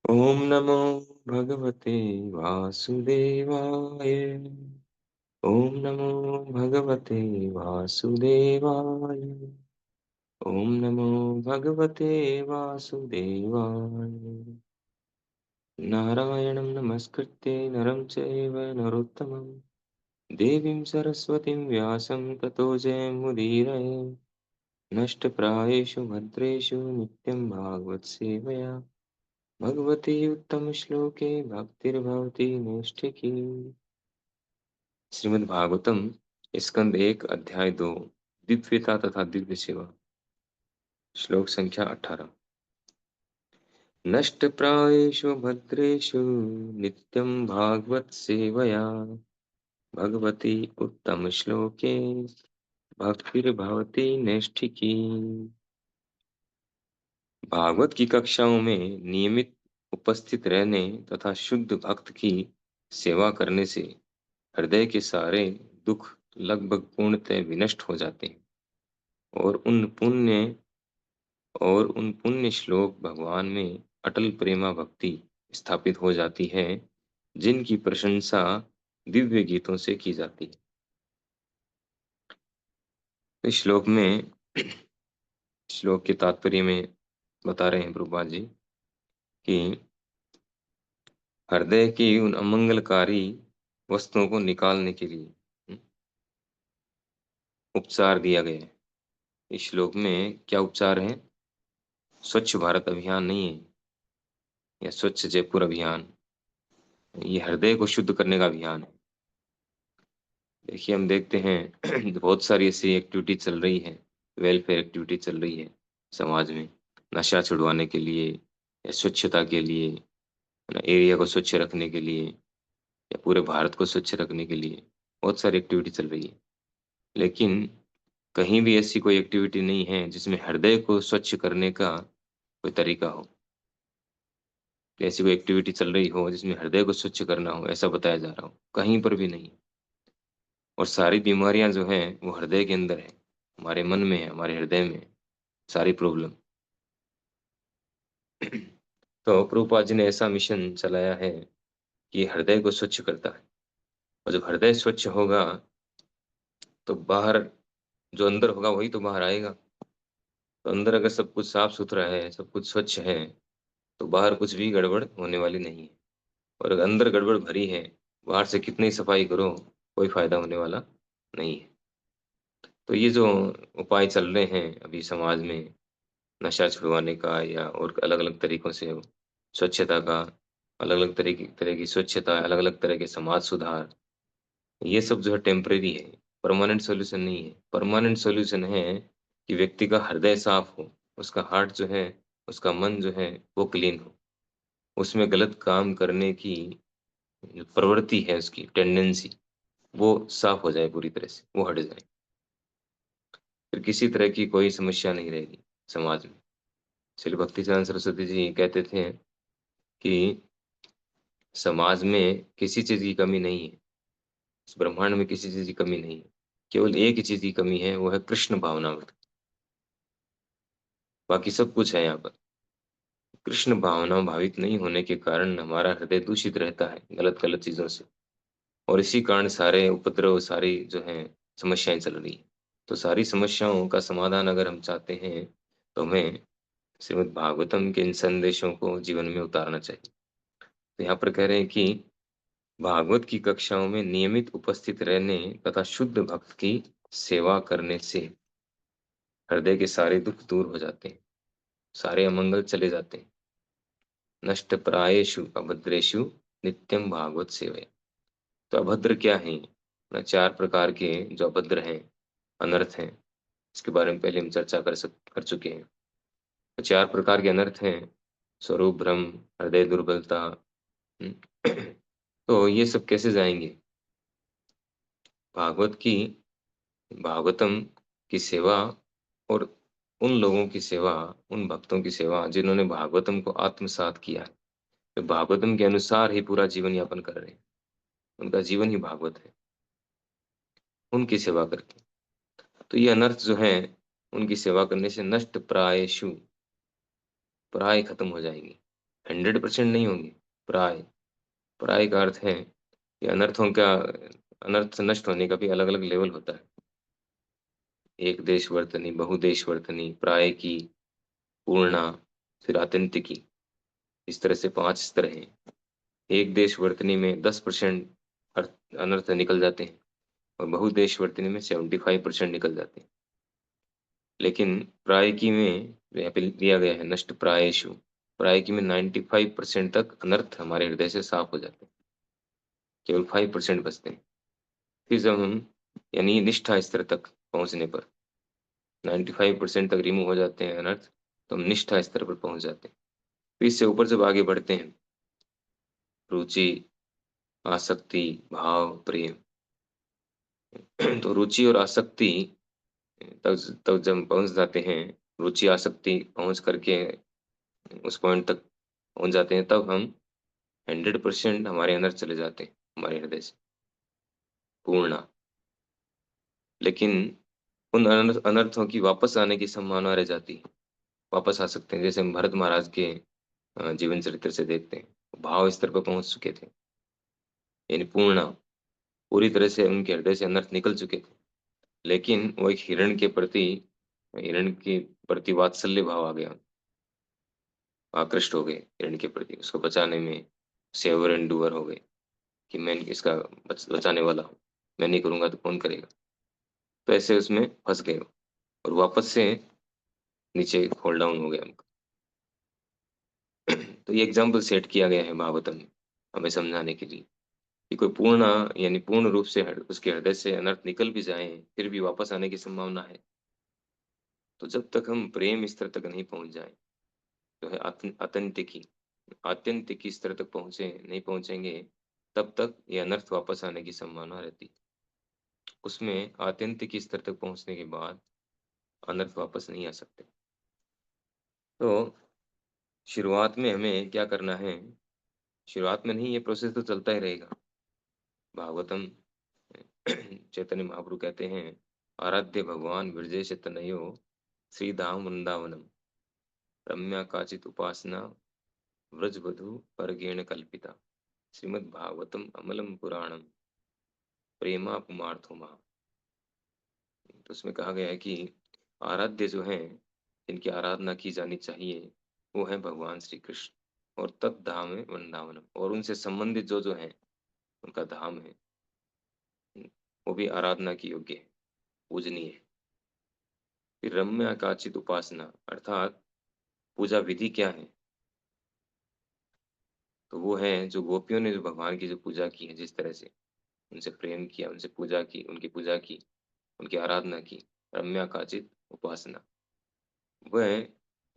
ॐ नमो भगवते वासुदेवाय। ॐ नमो भगवते वासुदेवाय। ॐ नमो भगवते वासुदेवाय। नारायणं नमस्कृत्य नरं चैव नरोत्तमं देवीं सरस्वतीं व्यासं ततो जयमुदीरये। नष्टप्रायेषु भद्रेषु नित्यं भागवतसेवया भगवती उत्तम श्लोके भक्तिर्भवती नैष्ठिकी। श्रीमद् भागवतम स्कंद 1 अध्याय 2 दिव्यता तथा दिव्य सेवा। श्लोक संख्या 18। नष्ट प्रायेषु भद्रेषु नित्यं भागवत सेवया भगवती उत्तम श्लोके भक्तिर्भवती नैष्ठिकी। भागवत की कक्षाओं में नियमित उपस्थित रहने तथा शुद्ध भक्त की सेवा करने से हृदय के सारे दुख लगभग पूर्णतः विनष्ट हो जाते हैं और उन पुण्य श्लोक भगवान में अटल प्रेमा भक्ति स्थापित हो जाती है जिनकी प्रशंसा दिव्य गीतों से की जाती है। इस श्लोक के तात्पर्य में बता रहे हैं प्रभुपाद जी कि हृदय की उन अमंगलकारी वस्तुओं को निकालने के लिए उपचार दिया गया है। इस श्लोक में क्या उपचार है? स्वच्छ भारत अभियान नहीं है या स्वच्छ जयपुर अभियान, ये हृदय को शुद्ध करने का अभियान है। देखिए, हम देखते हैं बहुत सारी ऐसी एक्टिविटी चल रही है, वेलफेयर एक्टिविटी चल रही है समाज में, नशा छुड़वाने के लिए या स्वच्छता के लिए, है ना, एरिया को स्वच्छ रखने के लिए या पूरे भारत को स्वच्छ रखने के लिए बहुत सारी एक्टिविटी चल रही है। लेकिन कहीं भी ऐसी कोई एक्टिविटी नहीं है जिसमें हृदय को स्वच्छ करने का कोई तरीका हो, ऐसी कोई एक्टिविटी चल रही हो जिसमें हृदय को स्वच्छ करना हो, ऐसा बताया जा रहा हो, कहीं पर भी नहीं। और सारी बीमारियां जो हैं वो हृदय के अंदर है, हमारे मन में है, हमारे हृदय में है, सारी प्रॉब्लम। तो प्रभुपाद जी ने ऐसा मिशन चलाया है कि हृदय को स्वच्छ करता है। और जब हृदय स्वच्छ होगा तो बाहर जो अंदर होगा वही तो बाहर आएगा। तो अंदर अगर सब कुछ साफ सुथरा है, सब कुछ स्वच्छ है, तो बाहर कुछ भी गड़बड़ होने वाली नहीं है। और अगर अंदर गड़बड़ भरी है, बाहर से कितनी सफाई करो कोई फायदा होने वाला नहीं है। तो ये जो उपाय चल रहे हैं अभी समाज में, नशा छुड़वाने का या और अलग अलग तरीकों से स्वच्छता का, अलग अलग तरह की स्वच्छता, अलग अलग तरह के समाज सुधार, ये सब जो है टेम्परेरी है, परमानेंट सॉल्यूशन नहीं है। परमानेंट सॉल्यूशन है कि व्यक्ति का हृदय साफ हो, उसका हार्ट जो है, उसका मन जो है वो क्लीन हो, उसमें गलत काम करने की जो प्रवृत्ति है, उसकी टेंडेंसी, वो साफ हो जाए, पूरी तरह से वो हट जाए। फिर किसी तरह की कोई समस्या नहीं रहेगी समाज में। श्री भक्तिचरण सरस्वती जी कहते थे कि समाज में किसी चीज की कमी नहीं है, इस ब्रह्मांड में किसी चीज की कमी नहीं है, केवल एक ही चीज की कमी है, वो है कृष्ण भावना। बाकी सब कुछ है यहाँ पर। कृष्ण भावना भावित नहीं होने के कारण हमारा हृदय दूषित रहता है गलत गलत चीजों से, और इसी कारण सारे उपद्रव, सारी जो है समस्याएं चल रही है। तो सारी समस्याओं का समाधान अगर हम चाहते हैं तो हमें श्रीमद् भागवतम के इन संदेशों को जीवन में उतारना चाहिए। तो यहाँ पर कह रहे हैं कि भागवत की कक्षाओं में नियमित उपस्थित रहने तथा शुद्ध भक्त की सेवा करने से हृदय के सारे दुख दूर हो जाते हैं, सारे अमंगल चले जाते हैं। नष्ट प्रायेषु अभद्रेषु नित्यम भागवत सेवया। तो अभद्र क्या है? ना, 4 प्रकार के जो अभद्र हैं, अनर्थ हैं, इसके बारे में पहले हम चर्चा कर चुके हैं। तो 4 प्रकार के अनर्थ हैं: स्वरूप भ्रम, हृदय दुर्बलता। हम्म, तो ये सब कैसे जाएंगे? भागवत की भागवतम की सेवा और उन लोगों की सेवा, उन भक्तों की सेवा जिन्होंने भागवतम को आत्मसात किया है, जो भागवतम के अनुसार ही पूरा जीवन यापन कर रहे हैं, उनका जीवन ही भागवत है, उनकी सेवा करके। तो ये अनर्थ जो है, उनकी सेवा करने से नष्ट प्रायेषु, प्राय खत्म हो जाएंगे, 100% नहीं होंगे। प्राय, प्राय का अर्थ है कि अनर्थ नष्ट होने का भी अलग-अलग लेवल होता है। एक देश वर्तनी, बहुदेश वर्तनी, प्राय की, पूर्णा, फिर आत्यंतिकी, इस तरह से 5 स्तर हैं। एक देश वर्तनी में 10% अर्थ अनर्थ निकल जाते हैं और बहुउद्देश्य वर्तनी में 75% निकल जाते हैं। लेकिन प्रायिकी में जो यहाँ पे दिया गया है नष्ट प्रायेषु, प्रायिकी में 95% तक अनर्थ हमारे हृदय से साफ हो जाते हैं, केवल 5% बचते हैं। फिर जब हम यानी निष्ठा स्तर तक पहुँचने पर 95% तक रिमूव हो जाते हैं अनर्थ, तो हम निष्ठा स्तर पर पहुँच जाते हैं। फिर इससे ऊपर जब आगे बढ़ते हैं, रुचि, आसक्ति, भाव, प्रेम, तो रुचि और आसक्ति तब तब जब हम पहुँच जाते हैं, रुचि आसक्ति पहुँच करके उस पॉइंट तक पहुँच जाते हैं, तब हम 100% हमारे अंदर चले जाते हैं, हमारे हृदय से, पूर्ण। लेकिन उन अनर्थों की वापस आने की संभावना रह जाती है, वापस आ सकते हैं। जैसे हम भरत महाराज के जीवन चरित्र से देखते हैं, भाव स्तर पर पहुँच चुके थे, यानी पूर्ण, पूरी तरह से उनके हृदय से अनर्थ निकल चुके थे। लेकिन वो एक हिरण के प्रति वात्सल्य भाव आ गया, आकृष्ट हो गए हिरण के प्रति, उसको बचाने में सेवर एंड डूअर हो गए कि मैं इसका बचाने वाला हूँ, मैं नहीं करूँगा तो कौन करेगा। तो ऐसे उसमें फँस गए वो और वापस से नीचे फॉल डाउन हो गया उनका। तो ये एग्जाम्पल सेट किया गया है भागवतम में, हमें समझाने के लिए कि कोई पूर्ण यानी पूर्ण रूप से उसके हृदय से अनर्थ निकल भी जाए, फिर भी वापस आने की संभावना है। तो जब तक हम प्रेम स्तर तक नहीं पहुंच जाए, जो है आत्यंतिकी, आत्यंतिकी स्तर तक नहीं पहुंचेंगे, तब तक ये अनर्थ वापस आने की संभावना रहती। उसमें आत्यंतिकी स्तर तक पहुंचने के बाद अनर्थ वापस नहीं आ सकते। तो शुरुआत में हमें क्या करना है? शुरुआत में नहीं, ये प्रोसेस तो चलता ही रहेगा। भागवतम चैतन्य महाप्रभु कहते हैं, आराध्य भगवान ब्रजेश तनयो श्रीधाम वृंदावनम रम्या काचित उपासना व्रजवधु परगेण कल्पिता श्रीमद् भागवतम अमलम पुराणम प्रेमा पुमार्थो महा। तो उसमें कहा गया है कि आराध्य जो हैं, जिनकी आराधना की जानी चाहिए, वो है भगवान श्री कृष्ण, और तत् धाम है वृंदावनम, और उनसे संबंधित जो जो है उनका धाम है, वो भी आराधना की योग्य है, पूजनीय है। फिर रम्य काचित उपासना, अर्थात पूजा विधि क्या है? तो वो है जो गोपियों ने जो भगवान की जो पूजा की है, जिस तरह से उनसे प्रेम किया, उनसे पूजा की, उनकी पूजा की, उनकी आराधना की, रम्या काचित उपासना, वह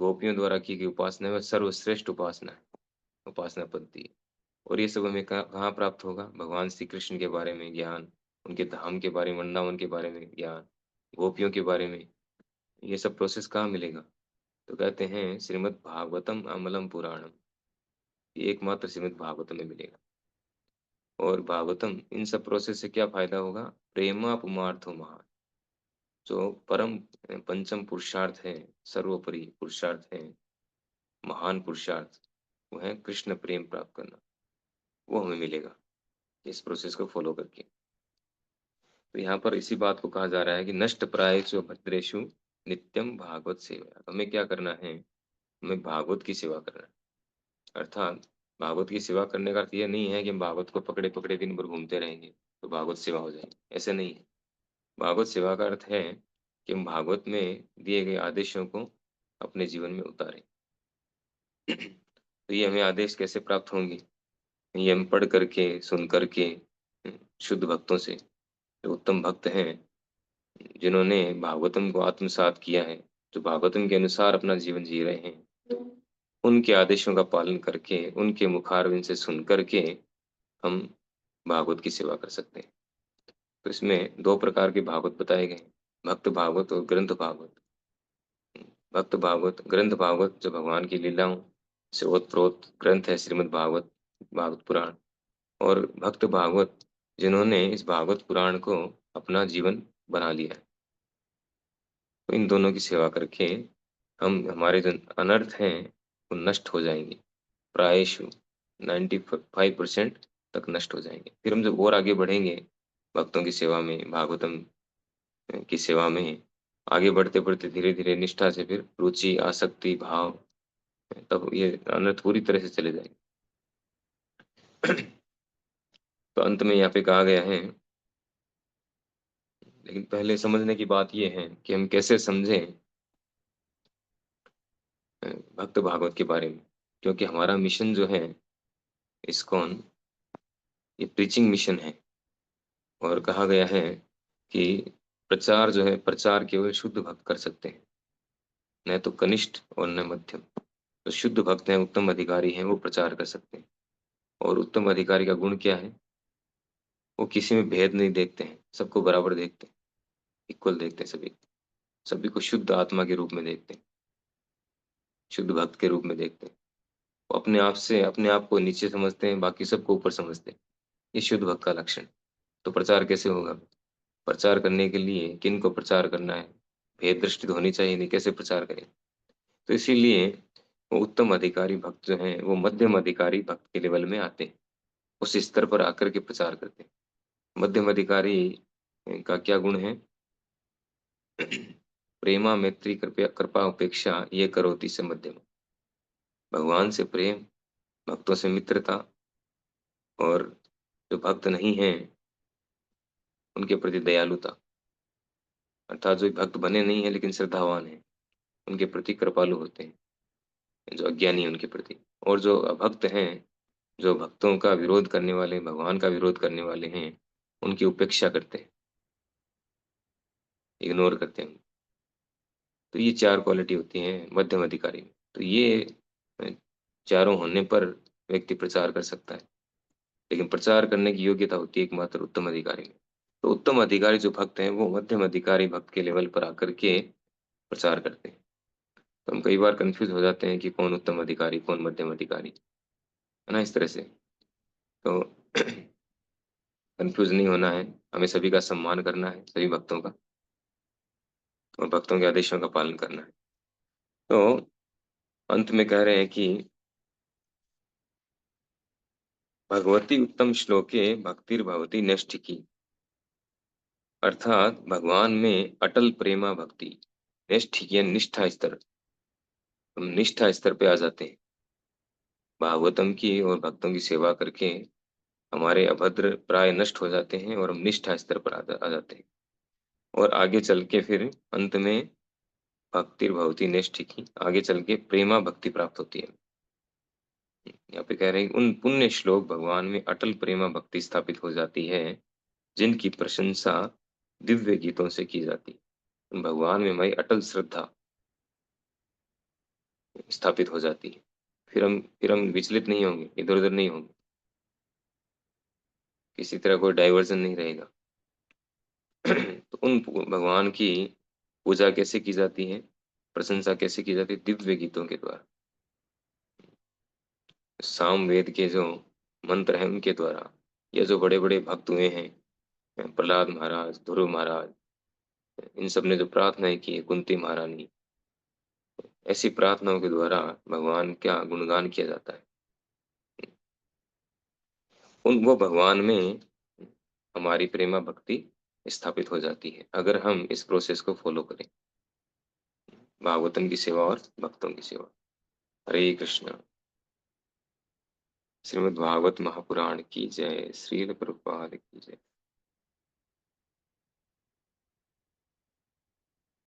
गोपियों द्वारा की गई उपासना में सर्वश्रेष्ठ उपासना है, उपासना पद्धति है। और ये सब हमें कहाँ प्राप्त होगा? भगवान श्री कृष्ण के बारे में ज्ञान, उनके धाम के बारे में, वृंदावन के बारे में ज्ञान, गोपियों के बारे में, ये सब प्रोसेस कहाँ मिलेगा? तो कहते हैं श्रीमद् भागवतम अमलम पुराणम, ये एकमात्र श्रीमद् भागवतम में मिलेगा। और भागवतम इन सब प्रोसेस से क्या फायदा होगा? प्रेमा पुमार्थो महा, जो परम पंचम पुरुषार्थ है, सर्वोपरि पुरुषार्थ है, महान पुरुषार्थ, वो है कृष्ण प्रेम प्राप्त करना, वो हमें मिलेगा इस प्रोसेस को फॉलो करके। तो यहाँ पर इसी बात को कहा जा रहा है कि नष्ट प्रायेषु भद्रेषु नित्यम भागवत सेवा। हमें क्या करना है? हमें भागवत की सेवा करना है। अर्थात भागवत की सेवा करने का अर्थ यह नहीं है कि हम भागवत को पकड़े पकड़े दिन भर घूमते रहेंगे तो भागवत सेवा हो जाएगी, ऐसे नहीं है। भागवत सेवा का अर्थ है कि हम भागवत में दिए गए आदेशों को अपने जीवन में उतारें। तो ये हमें आदेश कैसे प्राप्त होंगे? ये हम पढ़ करके, सुन करके, शुद्ध भक्तों से, जो उत्तम भक्त हैं, जिन्होंने भागवतम को आत्मसात किया है, जो भागवतम के अनुसार अपना जीवन जी रहे हैं, उनके आदेशों का पालन करके, उनके मुखारविंद से सुन करके हम भागवत की सेवा कर सकते हैं। तो इसमें दो प्रकार के भागवत बताए गए हैं, भक्त भागवत और ग्रंथ भागवत। भक्त भागवत, ग्रंथ भागवत जो भगवान की लीलाओं से ओतप्रोत ग्रंथ है, श्रीमद् भागवत, भागवत पुराण। और भक्त भागवत जिन्होंने इस भागवत पुराण को अपना जीवन बना लिया है। तो इन दोनों की सेवा करके हम, हमारे जो अनर्थ हैं वो नष्ट हो जाएंगे। प्रायशु 95% तक नष्ट हो जाएंगे। फिर हम जब और आगे बढ़ेंगे भक्तों की सेवा में, भागवतम की सेवा में, आगे बढ़ते बढ़ते धीरे धीरे निष्ठा से फिर रुचि, आसक्ति, भाव, तब ये अनर्थ पूरी तरह से चले जाएंगे। तो अंत में यहाँ पे कहा गया है, लेकिन पहले समझने की बात ये है कि हम कैसे समझें भक्त भागवत के बारे में, क्योंकि हमारा मिशन जो है इस्कॉन, ये प्रीचिंग मिशन है। और कहा गया है कि प्रचार जो है, प्रचार केवल शुद्ध भक्त कर सकते हैं, न तो कनिष्ठ और न मध्यम। तो शुद्ध भक्त हैं, उत्तम अधिकारी हैं, वो प्रचार कर सकते हैं। और उत्तम अधिकारी का गुण क्या है? वो किसी में भेद नहीं देखते हैं, सबको बराबर देखते हैं, इक्वल देखते हैं, सभी सभी को शुद्ध आत्मा के रूप में देखते हैं, शुद्ध भक्त के रूप में देखते हैं। वो अपने आप से अपने आप को नीचे समझते हैं, बाकी सबको ऊपर समझते हैं। ये शुद्ध भक्त का लक्षण। तो प्रचार कैसे होगा? प्रचार करने के लिए किन को प्रचार करना है, भेद दृष्टि तो होनी चाहिए, नहीं कैसे प्रचार करें। तो इसीलिए वो उत्तम अधिकारी भक्त जो हैं वो मध्यम अधिकारी भक्त के लेवल में आते हैं, उस स्तर पर आकर के प्रचार करते हैं। मध्यम अधिकारी का क्या गुण है? प्रेमा मैत्री कृपया कृपा उपेक्षा ये करोति से मध्यम। भगवान से प्रेम, भक्तों से मित्रता, और जो भक्त नहीं हैं उनके प्रति दयालुता, अर्थात जो भक्त बने नहीं है लेकिन श्रद्धावान है उनके प्रति कृपालु होते हैं, जो अज्ञानी है उनके प्रति। और जो अभक्त हैं, जो भक्तों का विरोध करने वाले, भगवान का विरोध करने वाले हैं, उनकी उपेक्षा करते हैं, इग्नोर करते हैं। तो ये चार क्वालिटी होती हैं मध्यम अधिकारी में। तो ये अ, चारों होने पर व्यक्ति प्रचार कर सकता है, लेकिन प्रचार करने की योग्यता होती है एकमात्र उत्तम अधिकारी में। तो उत्तम अधिकारी जो भक्त हैं वो मध्यम अधिकारी भक्त के लेवल पर आकर के प्रचार करते हैं। तो हम कई बार कंफ्यूज हो जाते हैं कि कौन उत्तम अधिकारी, कौन मध्यम अधिकारी, है ना, इस तरह से। तो कंफ्यूज नहीं होना है, हमें सभी का सम्मान करना है, सभी भक्तों का, और भक्तों के आदेशों का पालन करना है। तो अंत में कह रहे हैं कि भगवती उत्तम श्लोके भक्तिर्भवती नैष्ठिकी, अर्थात भगवान में अटल प्रेमा भक्ति, नैष्ठिकी निष्ठा स्तर, हम निष्ठा स्तर पे आ जाते हैं भागवतम की और भक्तों की सेवा करके। हमारे अभद्र प्राय नष्ट हो जाते हैं और हम निष्ठा स्तर पर आ जाते हैं। और आगे चल के फिर अंत में भक्तिर्भवती नैष्ठिकी, आगे चल के प्रेमा भक्ति प्राप्त होती है। यहाँ पे कह रहे हैं उन पुण्य श्लोक भगवान में अटल प्रेमा भक्ति स्थापित हो जाती है, जिनकी प्रशंसा दिव्य गीतों से की जाती है। भगवान में हमारी अटल श्रद्धा स्थापित हो जाती है। फिर हम विचलित नहीं होंगे, इधर उधर नहीं होंगे, किसी तरह कोई डाइवर्जन नहीं रहेगा। तो उन भगवान की पूजा कैसे की जाती है, प्रशंसा कैसे की जाती है? दिव्य गीतों के द्वारा, साम वेद के जो मंत्र हैं उनके द्वारा। या जो बड़े बड़े भक्त हुए हैं, प्रहलाद महाराज, ध्रुव महाराज, इन सब ने जो प्रार्थनाएं की है, कुंती महारानी, ऐसी प्रार्थनाओं के द्वारा भगवान का गुणगान किया जाता है। उन वो भगवान में हमारी प्रेमा भक्ति स्थापित हो जाती है अगर हम इस प्रोसेस को फॉलो करें, भागवतम की सेवा और भक्तों की सेवा। हरे कृष्ण। श्रीमद् भागवत महापुराण की जय। श्रील प्रभुपाद की जय।